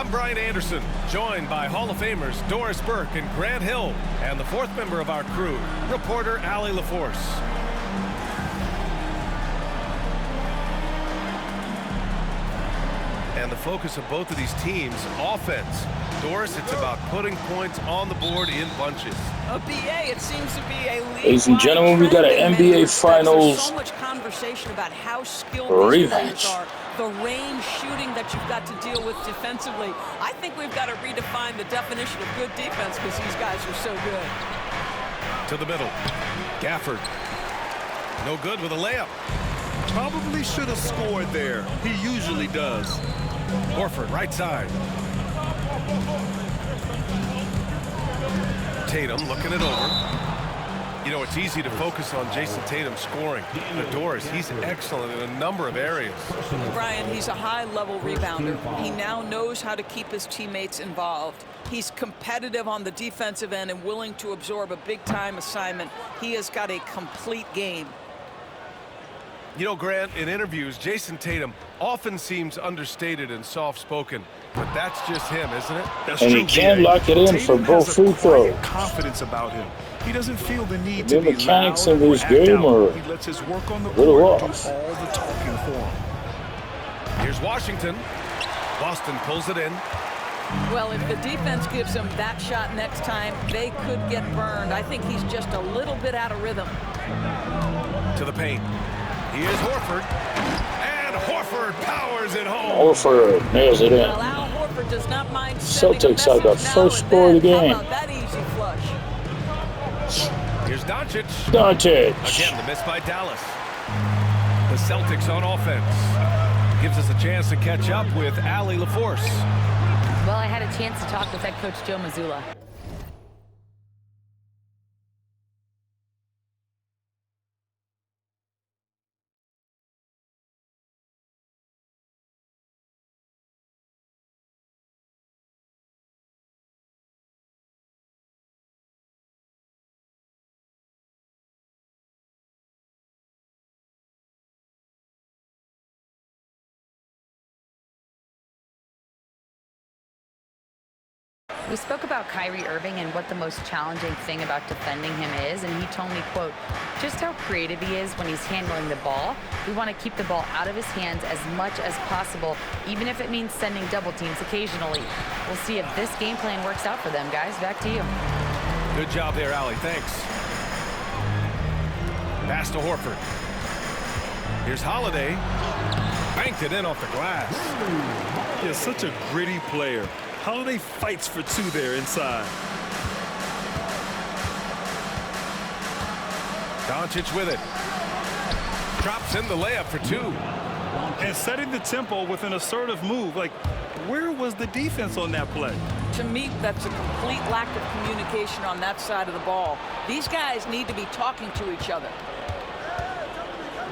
I'm Brian Anderson, joined by Hall of Famers Doris Burke and Grant Hill, and the fourth member of our crew, reporter Allie LaForce. And the focus of both of these teams, offense. Doris, it's about putting points on the board in bunches. A BA, it seems to be a league. Ladies and gentlemen, we got an NBA Finals so much conversation about how skilled these players are, the range shooting that you've got to deal with defensively. I think we've got to redefine the definition of good defense because these guys are so good. To the middle. Gafford. No good with a layup. Probably should have scored there. He usually does. Horford, right side. Tatum looking it over. You know, it's easy to focus on Jason Tatum scoring. But Doris, he's excellent in a number of areas. Brian, he's a high-level rebounder. He now knows how to keep his teammates involved. He's competitive on the defensive end and willing to absorb a big-time assignment. He has got a complete game. You know, Grant, in interviews, Jason Tatum often seems understated and soft-spoken, but that's just him, isn't it? And he can lock it in for both free throws. Confidence about him. He doesn't feel the need the to be mechanics loud of this or game act are out. He lets his work on the little board off. do all the talking for him. Here's Washington. Boston pulls it in. Well, if the defense gives him that shot next time, they could get burned. I think he's just a little bit out of rhythm. To the paint. Here's Horford. And Horford powers it home. Horford nails it in. Well, Al Horford does not mind sending Celtics a have the message first now score and of the then. game. How about that easy flush? Here's Doncic. Doncic. Again, the miss by Dallas. The Celtics on offense. Gives us a chance to catch up with Allie LaForce. Well, I had a chance to talk with head coach Joe Mazzulla. We spoke about Kyrie Irving and what the most challenging thing about defending him is, and he told me, quote, just how creative he is when he's handling the ball. We want to keep the ball out of his hands as much as possible, even if it means sending double teams occasionally. We'll see if this game plan works out for them, guys. Back to you. Good job there, Allie. Thanks. Pass to Horford. Here's Holiday. Banked it in off the glass. He's such a gritty player. Holiday fights for two there inside. Doncic with it. Drops in the layup for two. And setting the tempo with an assertive move. Like, where was the defense on that play? To me, that's a complete lack of communication on that side of the ball. These guys need to be talking to each other.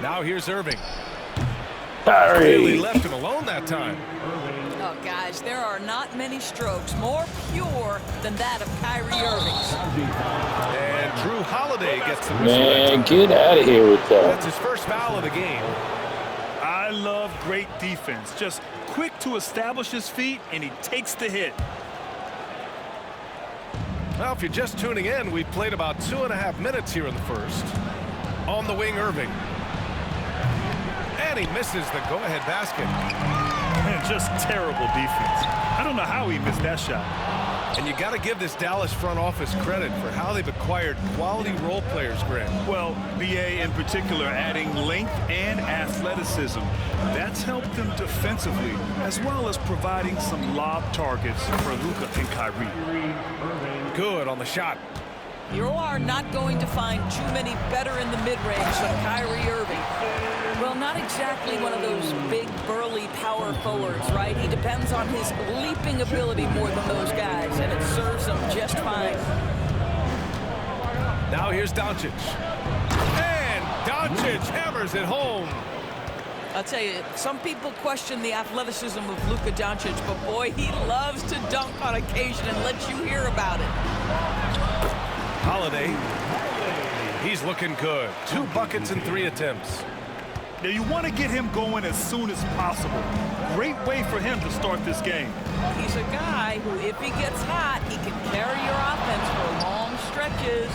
Now here's Irving. Kyrie. Really left him alone that time. Oh, guys, there are not many strokes more pure than that of Kyrie Irving's. And Drew Holiday gets the Man, get out of here with that. That's his first foul of the game. I love great defense. Just quick to establish his feet, and he takes the hit. Well, if you're just tuning in, we've played about 2.5 minutes here in the first. On the wing, Irving. And he misses the go-ahead basket. Man, just terrible defense. I don't know how he missed that shot. And you got to give this Dallas front office credit for how they've acquired quality role players, Grant. Well, BA in particular adding length and athleticism. That's helped them defensively, as well as providing some lob targets for Luka and Kyrie. Good on the shot. You are not going to find too many better in the mid-range than Kyrie Irving. Well, not exactly one of those big, burly power forwards, right? He depends on his leaping ability more than those guys, and it serves him just fine. Now here's Doncic. And Doncic hammers it home. I'll tell you, some people question the athleticism of Luka Doncic, but boy, he loves to dunk on occasion and let you hear about it. Holiday. He's looking good. 2 buckets in 3 attempts. Now, you want to get him going as soon as possible. Great way for him to start this game. He's a guy who, if he gets hot, he can carry your offense for long stretches.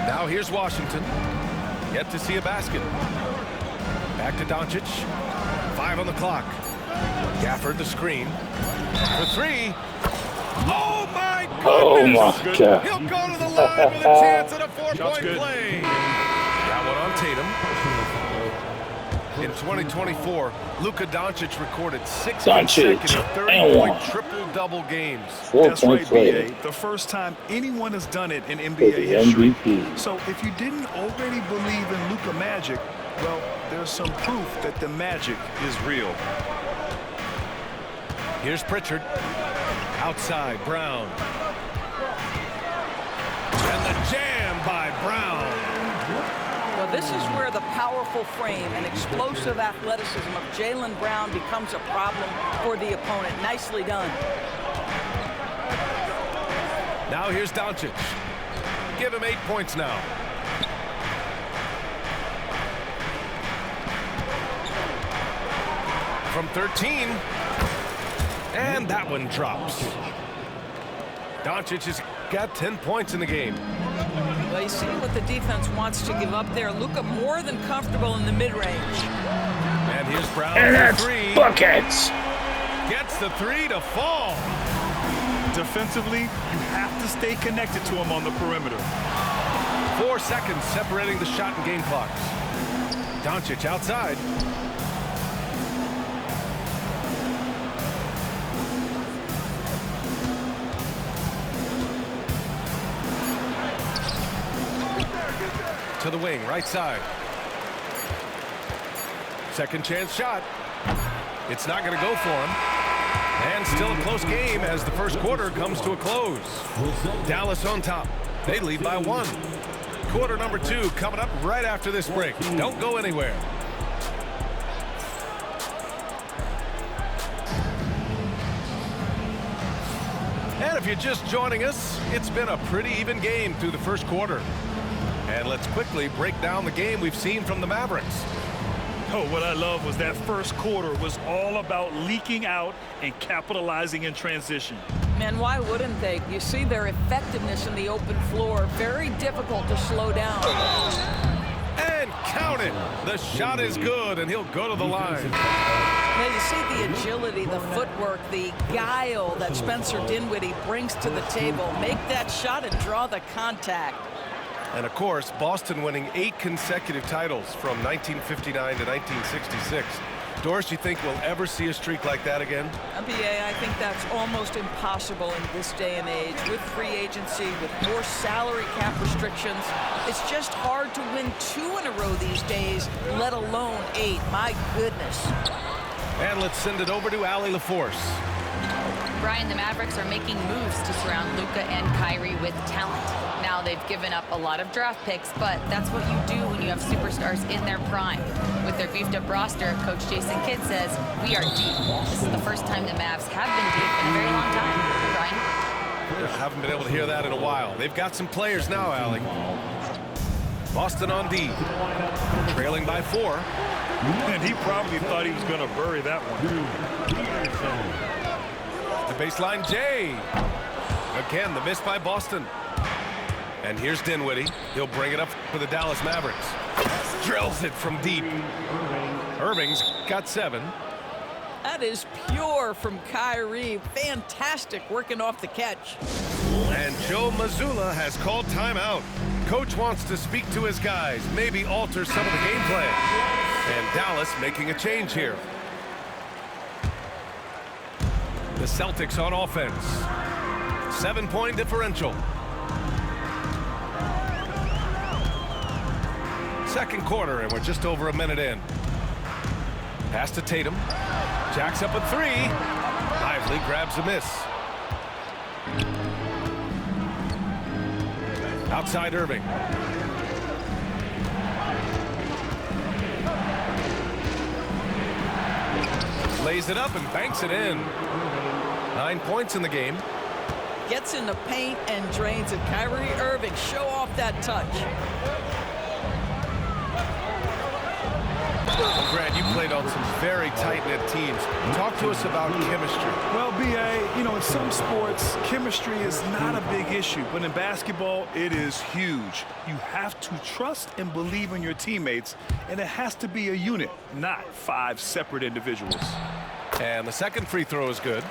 Now here's Washington. Yet to see a basket. Back to Doncic. 5 on the clock. Gafford the screen. For 3. Oh, my goodness! Oh, my God. He'll go to the line with a chance at a 4-point play. That one on Tatum. In 2024, Luka Doncic recorded 6 consecutive 30-point triple-double games. That's right, B.A. The first time anyone has done it in NBA history. So if you didn't already believe in Luka magic, well, there's some proof that the magic is real. Here's Pritchard. Outside, Brown. And the jam by Brown. Well, this is where the powerful frame and explosive athleticism of Jaylen Brown becomes a problem for the opponent. Nicely done. Now here's Doncic. Give him 8 points now. From 13. And that one drops. Doncic has got 10 points in the game. Well, you see what the defense wants to give up there. Luka more than comfortable in the mid-range. And here's Brown And for that's 3. buckets. Gets the 3 to fall. Defensively, you have to stay connected to him on the perimeter. 4 seconds separating the shot and game clocks. Doncic outside. To the wing, right side. Second chance shot. It's not going to go for him. And still a close game as the first quarter comes to a close. Dallas on top. They lead by 1. Quarter number 2 coming up right after this break. Don't go anywhere. And if you're just joining us, it's been a pretty even game through the first quarter. And let's quickly break down the game we've seen from the Mavericks. Oh, what I love was that first quarter was all about leaking out and capitalizing in transition. Man, why wouldn't they? You see their effectiveness in the open floor. Very difficult to slow down. And count it. The shot is good, and he'll go to the line. Now, you see the agility, the footwork, the guile that Spencer Dinwiddie brings to the table. Make that shot and draw the contact. And, of course, Boston winning 8 consecutive titles from 1959 to 1966. Doris, you think we'll ever see a streak like that again? NBA, I think that's almost impossible in this day and age. With free agency, with more salary cap restrictions, it's just hard to win 2 in a row these days, let alone 8. My goodness. And let's send it over to Allie LaForce. Brian, the Mavericks are making moves to surround Luka and Kyrie with talent. Now, they've given up a lot of draft picks, but that's what you do when you have superstars in their prime. With their beefed-up roster, Coach Jason Kidd says, we are deep. This is the first time the Mavs have been deep in a very long time. Brian? I haven't been able to hear that in a while. They've got some players now, Allie. Boston on D. Trailing by 4. And he probably thought he was going to bury that one. The baseline, Jay. Again, the miss by Boston. And here's Dinwiddie. He'll bring it up for the Dallas Mavericks. Drills it from deep. Irving's got 7. That is pure from Kyrie. Fantastic working off the catch. And Joe Mazzulla has called timeout. Coach wants to speak to his guys, maybe alter some of the game plan. And Dallas making a change here. The Celtics on offense. 7-point differential. Second quarter, and we're just over a minute in. Pass to Tatum. Jacks up a 3. Lively grabs a miss. Outside Irving. Lays it up and banks it in. 9 points in the game. Gets in the paint and drains it. Kyrie Irving, show off that touch. Well, Grant, you played on some very tight-knit teams. Talk to us about chemistry. Well, B.A., you know, in some sports, chemistry is not a big issue. But in basketball, it is huge. You have to trust and believe in your teammates, and it has to be a unit, not 5 separate individuals. And the second free throw is good.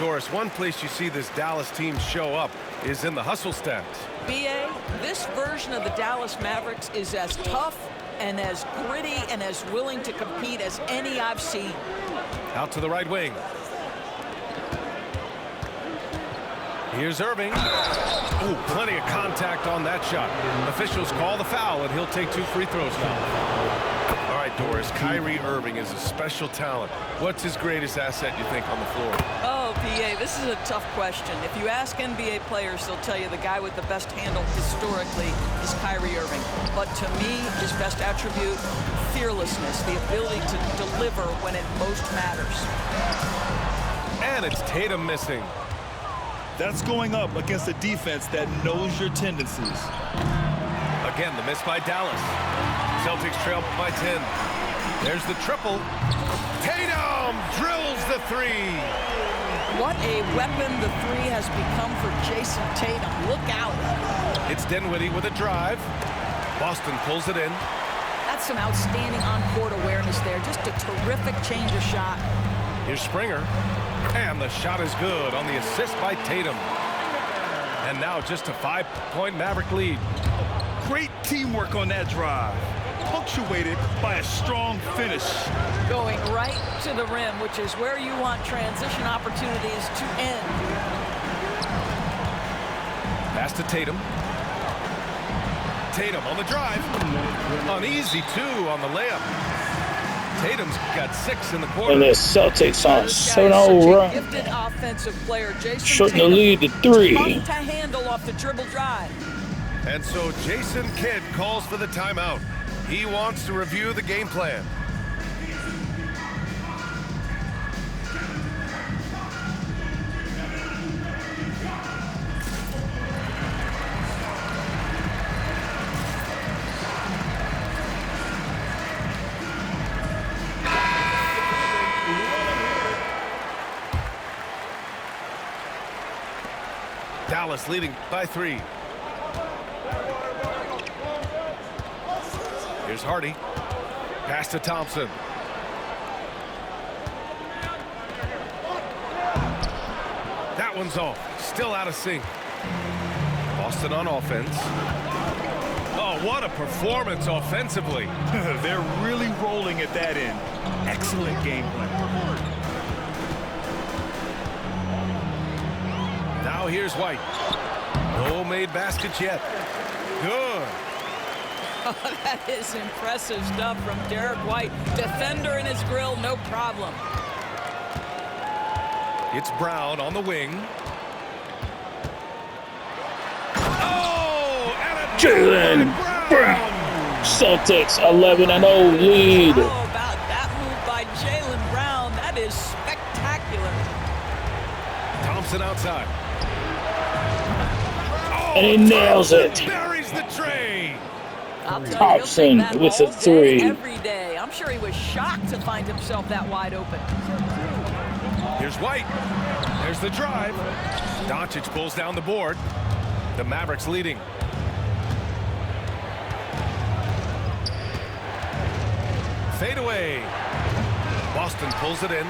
Doris, one place you see this Dallas team show up is in the hustle stats. B.A., this version of the Dallas Mavericks is as tough and as gritty and as willing to compete as any I've seen. Out to the right wing. Here's Irving. Ooh, plenty of contact on that shot. Officials call the foul, and he'll take 2 free throws now. All right, Doris, Kyrie Irving is a special talent. What's his greatest asset, you think, on the floor? Oh, B.A., this is a tough question. If you ask NBA players, they'll tell you the guy with the best handle historically is Kyrie Irving. But to me, his best attribute, fearlessness, the ability to deliver when it most matters. And it's Tatum missing. That's going up against a defense that knows your tendencies. Again, the miss by Dallas. Celtics trail by 10. There's the triple. Tatum drills the 3. What a weapon the 3 has become for Jason Tatum. Look out. It's Dinwiddie with a drive. Boston pulls it in. That's some outstanding on-court awareness there. Just a terrific change of shot. Here's Springer. And the shot is good on the assist by Tatum. And now just a 5-point Maverick lead. Great teamwork on that drive, punctuated by a strong finish. Going right to the rim, which is where you want transition opportunities to end. Pass to Tatum. Tatum on the drive. An easy 2 on the layup. Tatum's got 6 in the quarter. And the Celtics on so Such no a run. gifted offensive player. Jason Shooting the Tatum, lead to 3. tough to handle off the dribble drive. And so Jason Kidd calls for the timeout. He wants to review the game plan. Dallas leading by 3. Here's Hardy. Pass to Thompson. That one's off. Still out of sync. Boston on offense. Oh, what a performance offensively. They're really rolling at that end. Excellent game plan. Now here's White. No made baskets yet. Good. Oh, that is impressive stuff from Derek White. Defender in his grill, no problem. It's Brown on the wing. Oh, and a Jaylen Brown. Celtics 11-0 lead. How about that move by Jaylen Brown? That is spectacular. Thompson outside. And he nails it. Buries the tray. I'll tell you, Thompson he'll take that with a all day, 3. every day. I'm sure he was shocked to find himself that wide open. Here's White. There's the drive. Doncic pulls down the board. The Mavericks leading. Fade away. Boston pulls it in.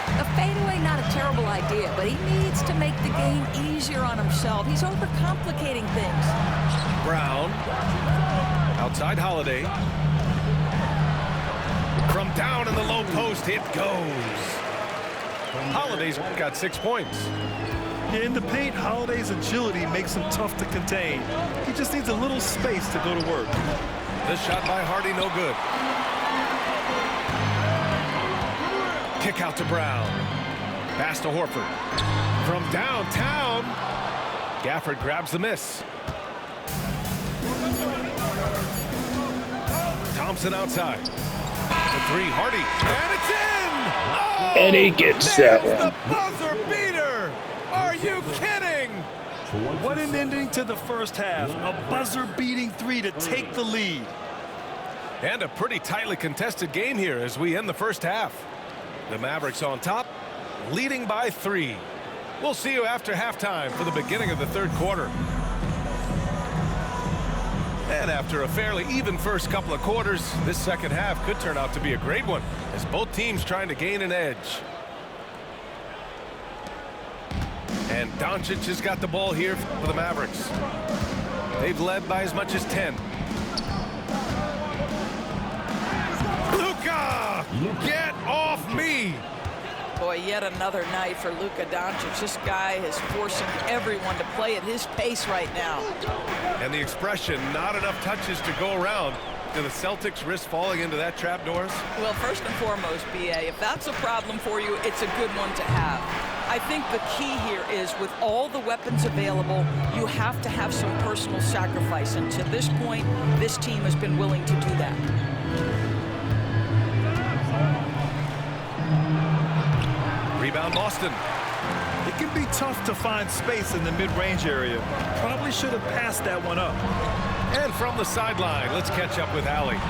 A fadeaway, not a terrible idea, but he needs to make the game easier on himself. He's overcomplicating things. Brown. Outside Holiday. From down in the low post, it goes. Holiday's got 6 points. In the paint, Holiday's agility makes him tough to contain. He just needs a little space to go to work. The shot by Hardy, no good. Kick out to Brown. Pass to Horford. From downtown, Gafford grabs the miss. Thompson outside. The 3, Hardy. And it's in! Oh, And he gets that there's one. the buzzer beater! Are you kidding? What an ending to the first half. A buzzer-beating 3 to take the lead. And a pretty tightly contested game here as we end the first half. The Mavericks on top, leading by 3. We'll see you after halftime for the beginning of the third quarter. And after a fairly even first couple of quarters, this second half could turn out to be a great one as both teams trying to gain an edge. And Doncic has got the ball here for the Mavericks. They've led by as much as 10. Luka! Get off me! Boy, yet another night for Luka Doncic. This guy is forcing everyone to play at his pace right now. And the expression, not enough touches to go around. Do the Celtics risk falling into that trap, Doris? Well, first and foremost, B.A., if that's a problem for you, it's a good one to have. I think the key here is with all the weapons available, you have to have some personal sacrifice. And to this point, this team has been willing to do that. Rebound Boston. It can be tough to find space in the mid-range area. Probably should have passed that one up. And from the sideline, let's catch up with Allie.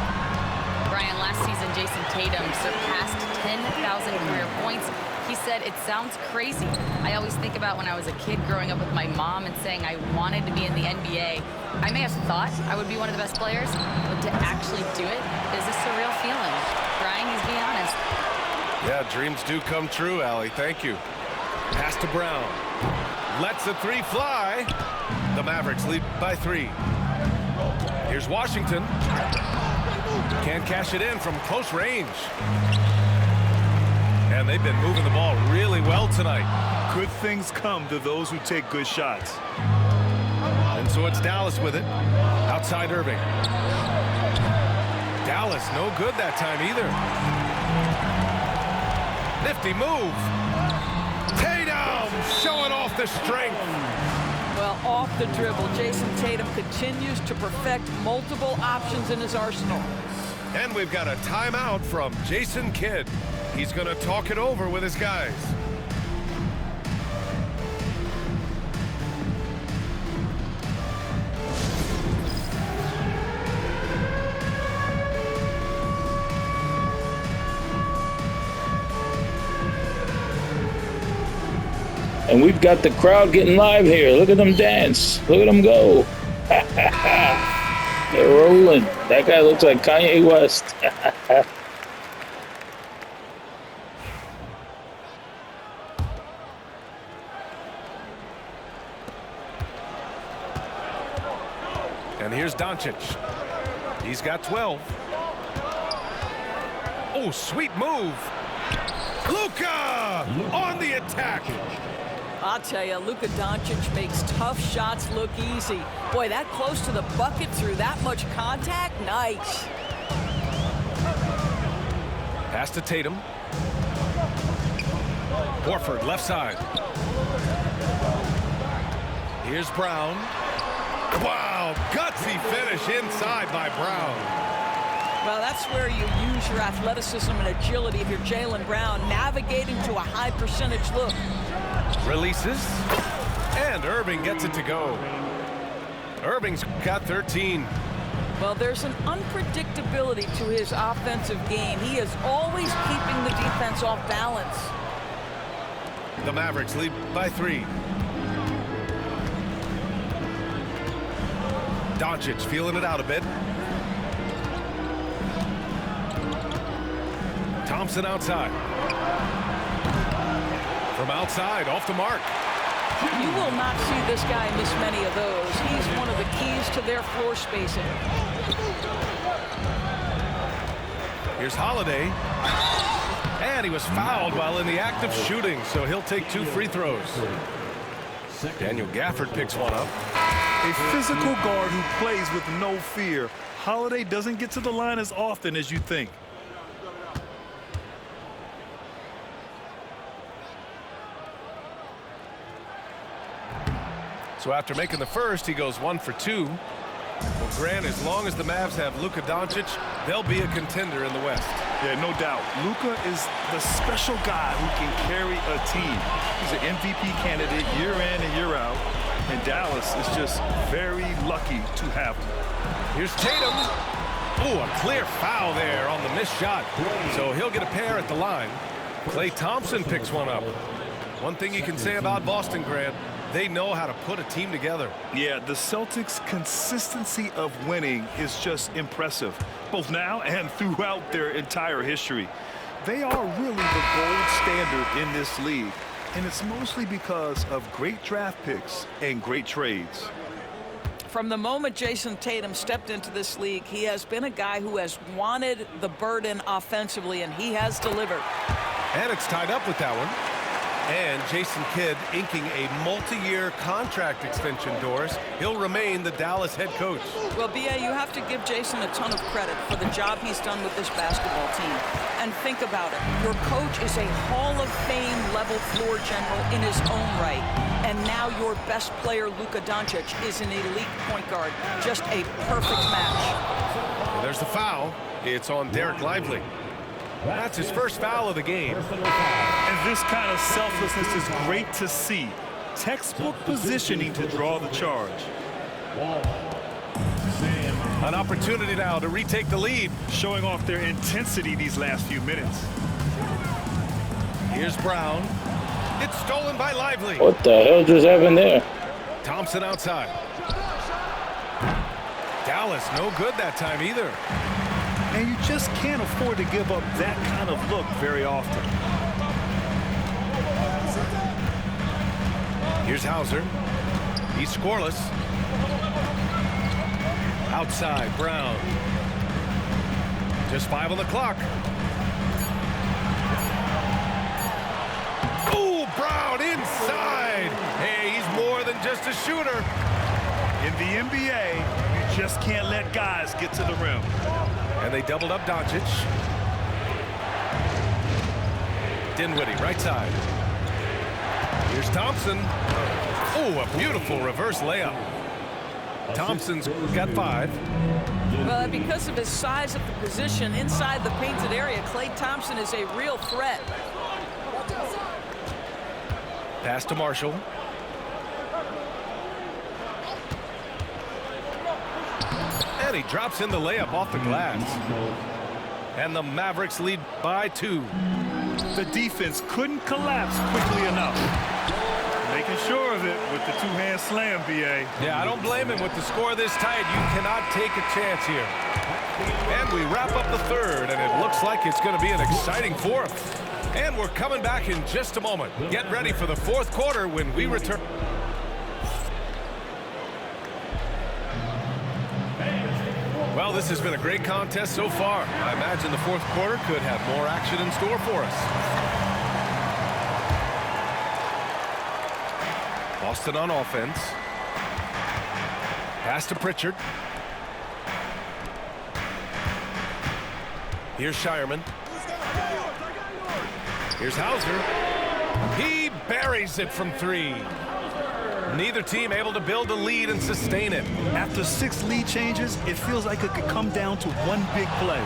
Brian, last season, Jason Tatum surpassed 10,000 career points. He said, "It sounds crazy. I always think about when I was a kid growing up with my mom and saying I wanted to be in the NBA. I may have thought I would be one of the best players, but to actually do it is a surreal feeling." Brian, he's being honest. Yeah, dreams do come true, Allie. Thank you. Pass to Brown. Lets the 3 fly. The Mavericks lead by 3. Here's Washington. Can't cash it in from close range. And they've been moving the ball really well tonight. Good things come to those who take good shots. And so it's Dallas with it. Outside Irving. Dallas no good that time either. Nifty move. Tatum showing off the strength. Well, off the dribble, Jason Tatum continues to perfect multiple options in his arsenal. And we've got a timeout from Jason Kidd. He's going to talk it over with his guys. And we've got the crowd getting live here. Look at them dance. Look at them go. They're rolling. That guy looks like Kanye West. And here's Doncic. He's got 12. Oh, sweet move. Luka on the attack. I'll tell you, Luka Doncic makes tough shots look easy. Boy, that close to the bucket through that much contact, nice. Pass to Tatum. Horford, left side. Here's Brown. Wow, gutsy finish inside by Brown. Well, that's where you use your athleticism and agility if you're Jaylen Brown, navigating to a high percentage look. Releases, and Irving gets it to go. Irving's got 13. Well, there's an unpredictability to his offensive game. He is always keeping the defense off balance. The Mavericks lead by 3. Doncic feeling it out a bit. Thompson outside. From outside, off the mark. You will not see this guy miss many of those. He's one of the keys to their floor spacing. Here's Holiday. And he was fouled while in the act of shooting, so he'll take 2 free throws. Daniel Gafford picks one up. A physical guard who plays with no fear. Holiday doesn't get to the line as often as you think. So after making the first, he goes 1 for 2. Well, Grant, as long as the Mavs have Luka Doncic, they'll be a contender in the West. Yeah, no doubt. Luka is the special guy who can carry a team. He's an MVP candidate year in and year out. And Dallas is just very lucky to have him. Here's Tatum. Oh, a clear foul there on the missed shot. So he'll get a pair at the line. Klay Thompson picks one up. One thing you can say about Boston, Grant, they know how to put a team together. Yeah, the Celtics' consistency of winning is just impressive, both now and throughout their entire history. They are really the gold standard in this league, and it's mostly because of great draft picks and great trades. From the moment Jason Tatum stepped into this league, he has been a guy who has wanted the burden offensively, and he has delivered. And it's tied up with that one. And Jason Kidd inking a multi-year contract extension, Doris. He'll remain the Dallas head coach. Well, B.A., you have to give Jason a ton of credit for the job he's done with this basketball team. And think about it. Your coach is a Hall of Fame level floor general in his own right. And now your best player, Luka Doncic, is an elite point guard. Just a perfect match. There's the foul. It's on Derek Lively. That's his first foul of the game. And this kind of selflessness is great to see. Textbook positioning to draw the charge. An opportunity now to retake the lead. Showing off their intensity these last few minutes. Here's Brown. It's stolen by Lively. What the hell just happened there? Thompson outside. Dallas no good that time either. And you just can't afford to give up that kind of look very often. Here's Hauser. He's scoreless. Outside, Brown. Just 5 on the clock. Oh, Brown inside. Hey, he's more than just a shooter. In the NBA, you just can't let guys get to the rim. And they doubled up Doncic. Dinwiddie, right side. Here's Thompson. Oh, a beautiful reverse layup. Thompson's got 5. Well, because of his size of the position inside the painted area, Klay Thompson is a real threat. Pass to Marshall. And he drops in the layup off the glass. And the Mavericks lead by 2. The defense couldn't collapse quickly enough. Making sure of it with the two-hand slam, B.A. Yeah, I don't blame him with the score this tight. You cannot take a chance here. And we wrap up the third, and it looks like it's going to be an exciting fourth. And we're coming back in just a moment. Get ready for the fourth quarter when we return. Well, this has been a great contest so far. I imagine the fourth quarter could have more action in store for us. Boston on offense. Pass to Pritchard. Here's Shireman. Here's Hauser. He buries it from 3. Neither team able to build a lead and sustain it. After 6 lead changes, it feels like it could come down to one big play.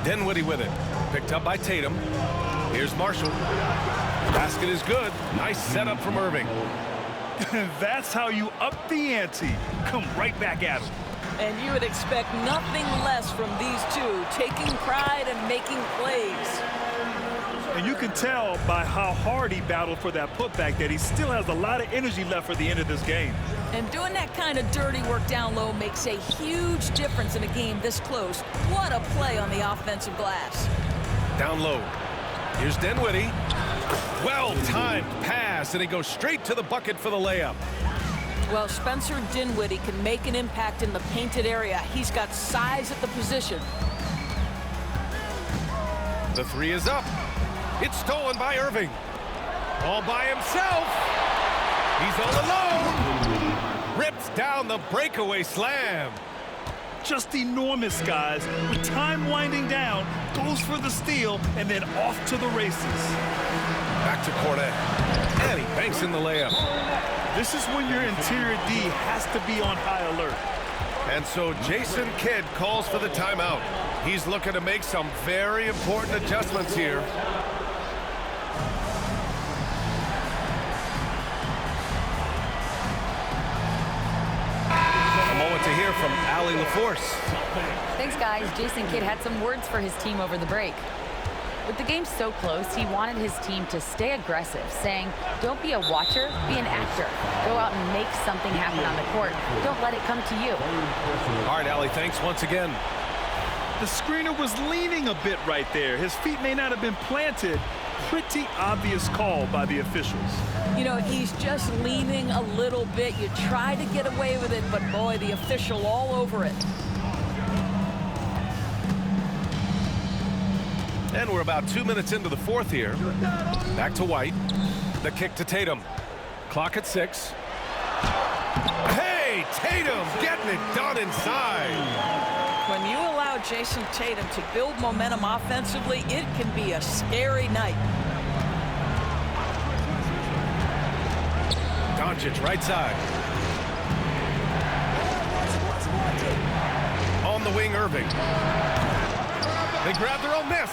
Dinwiddie with it. Picked up by Tatum. Here's Marshall. Basket is good. Nice setup from Irving. That's how you up the ante. Come right back at him. And you would expect nothing less from these two, taking pride and making plays. And you can tell by how hard he battled for that putback that he still has a lot of energy left for the end of this game. And doing that kind of dirty work down low makes a huge difference in a game this close. What a play on the offensive glass. Down low. Here's Dinwiddie. Well-timed pass, and he goes straight to the bucket for the layup. Well, Spencer Dinwiddie can make an impact in the painted area. He's got size at the position. The 3 is up. It's stolen by Irving. All by himself. He's all alone. Rips down the breakaway slam. Just enormous, guys. With time winding down, goes for the steal, and then off to the races. Back to Cornet. And he banks in the layup. This is when your interior D has to be on high alert. And so Jason Kidd calls for the timeout. He's looking to make some very important adjustments here. A what to hear from Allie LaForce. Thanks, guys. Jason Kidd had some words for his team over the break. With the game so close, he wanted his team to stay aggressive, saying, don't be a watcher, be an actor. Go out and make something happen on the court. Don't let it come to you. All right, Allie, thanks once again. The screener was leaning a bit right there. His feet may not have been planted. Pretty obvious call by the officials. You know, he's just leaning a little bit. You try to get away with it, but boy, the official all over it. And we're about 2 minutes into the fourth here. Back to White. The kick to Tatum. Clock at 6. Hey, Tatum getting it done inside. When you allow Jason Tatum to build momentum offensively, it can be a scary night. Doncic right side. On the wing, Irving. They grab their own miss.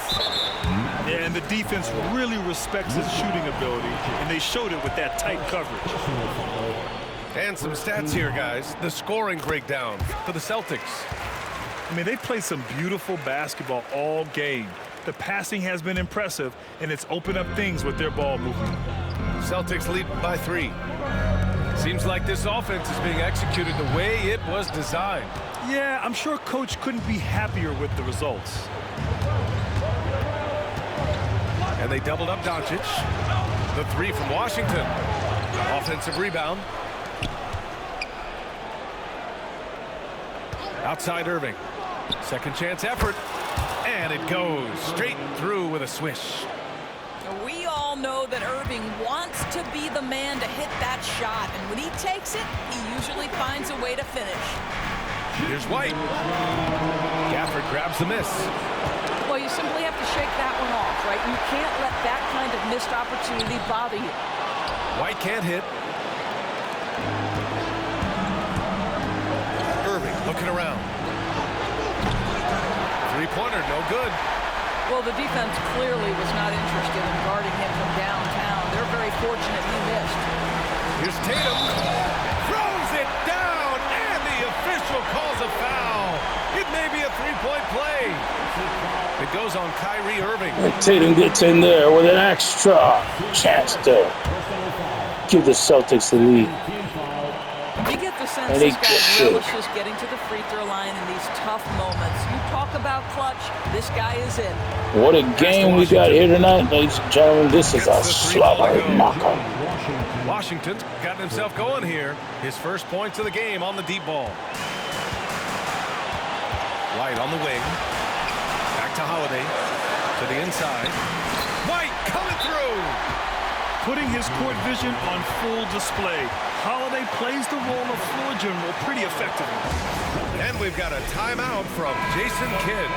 Yeah, and the defense really respects his shooting ability, and they showed it with that tight coverage. And some stats here, guys. The scoring breakdown for the Celtics. I mean, they played some beautiful basketball all game. The passing has been impressive, and it's opened up things with their ball movement. Celtics lead by 3. Seems like this offense is being executed the way it was designed. Yeah, I'm sure Coach couldn't be happier with the results. And they doubled up Doncic. The 3 from Washington. Offensive rebound. Outside Irving. Second chance effort. And it goes straight through with a swish. We all know that Irving wants to be the man to hit that shot, and when he takes it, he usually finds a way to finish. Here's White. Gafford grabs the miss. Well, you simply have to shake that one off, right? You can't let that kind of missed opportunity bother you. White can't hit. Irving looking around. Three-pointer, no good. Well, the defense clearly was not interested in guarding him from downtown. They're very fortunate he missed. Here's Tatum. Throws it down, and the official calls a foul. It may be a three-point play. It goes on Kyrie Irving. Tatum gets in there with an extra chance to give the Celtics the lead. You get the sense this guy relishes getting to the free throw line in these tough moments. You talk about clutch, this guy is in. What a game we got here tonight, ladies and gentlemen. This is a slobber knocker. Washington's gotten himself going here. His first points of the game on the deep ball. White on the wing. Back to Holiday. To the inside. White coming through. Putting his court vision on full display. Holiday plays the role of floor general pretty effectively. And we've got a timeout from Jason Kidd.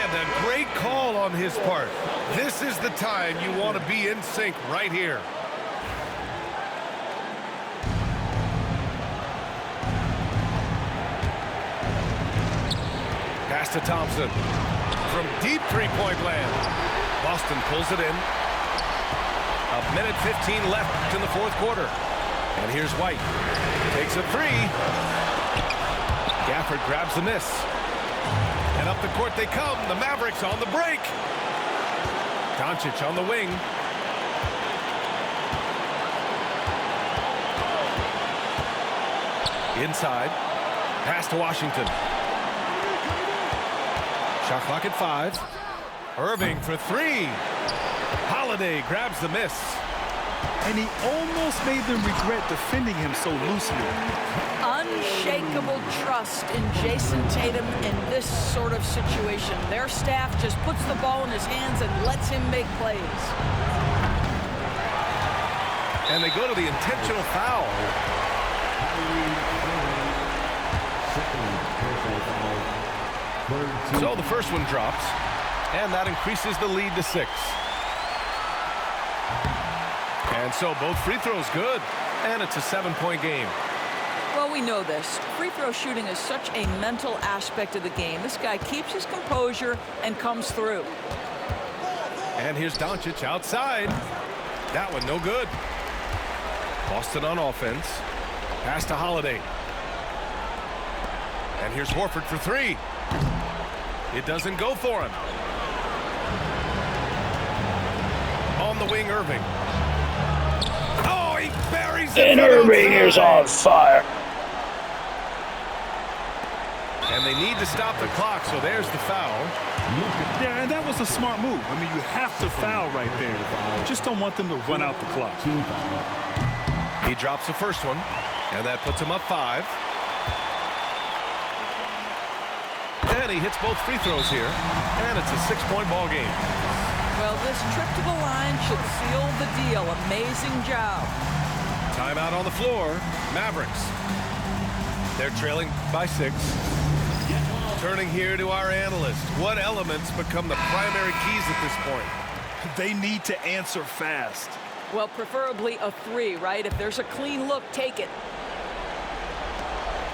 And a great call on his part. This is the time you want to be in sync right here. Pass to Thompson. From deep three-point land. Boston pulls it in. A minute 15 left in the fourth quarter. And here's White. Takes a 3. Gafford grabs the miss. And up the court they come. The Mavericks on the break. Doncic on the wing. Inside. Pass to Washington. Shot clock at 5. Irving for 3. Holiday grabs the miss. And he almost made them regret defending him so loosely. Unshakable trust in Jason Tatum in this sort of situation. Their staff just puts the ball in his hands and lets him make plays. And they go to the intentional foul. So the first one drops, and that increases the lead to 6. And so both free throws good, and it's a 7-point game. Well, we know this. Free throw shooting is such a mental aspect of the game. This guy keeps his composure and comes through. And here's Doncic outside. That one no good. Boston on offense. Pass to Holiday. And here's Horford for three. It doesn't go for him. On the wing, Irving. Oh, he buries it. And Irving is on fire. And they need to stop the clock, so there's the foul. Yeah, and that was a smart move. I mean, you have to foul right there. Just don't want them to run out the clock. He drops the first one, and that puts him up 5. And he hits both free throws here, and it's a 6-point ball game. Well, this trip to the line should seal the deal. Amazing job. Timeout on the floor. Mavericks. They're trailing by 6. Turning here to our analyst. What elements become the primary keys at this point? They need to answer fast. Well, preferably a 3, right? If there's a clean look, take it.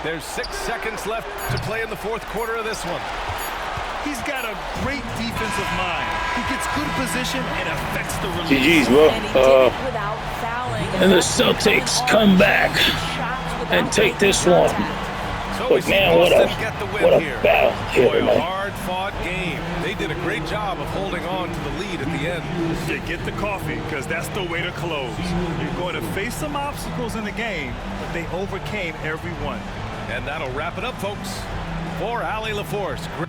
There's 6 seconds left to play in the fourth quarter of this one. He's got a great defensive mind. He gets good position and affects the release. GG's, bro. And he did it without fouling. And the Celtics come back and take this one. So But man, what a battle here Boy, a tonight. hard-fought game. They did a great job of holding on to the lead at the end. Yeah, get the coffee, because that's the way to close. You're going to face some obstacles in the game, but they overcame every one. And that'll wrap it up, folks. For Allie LaForce.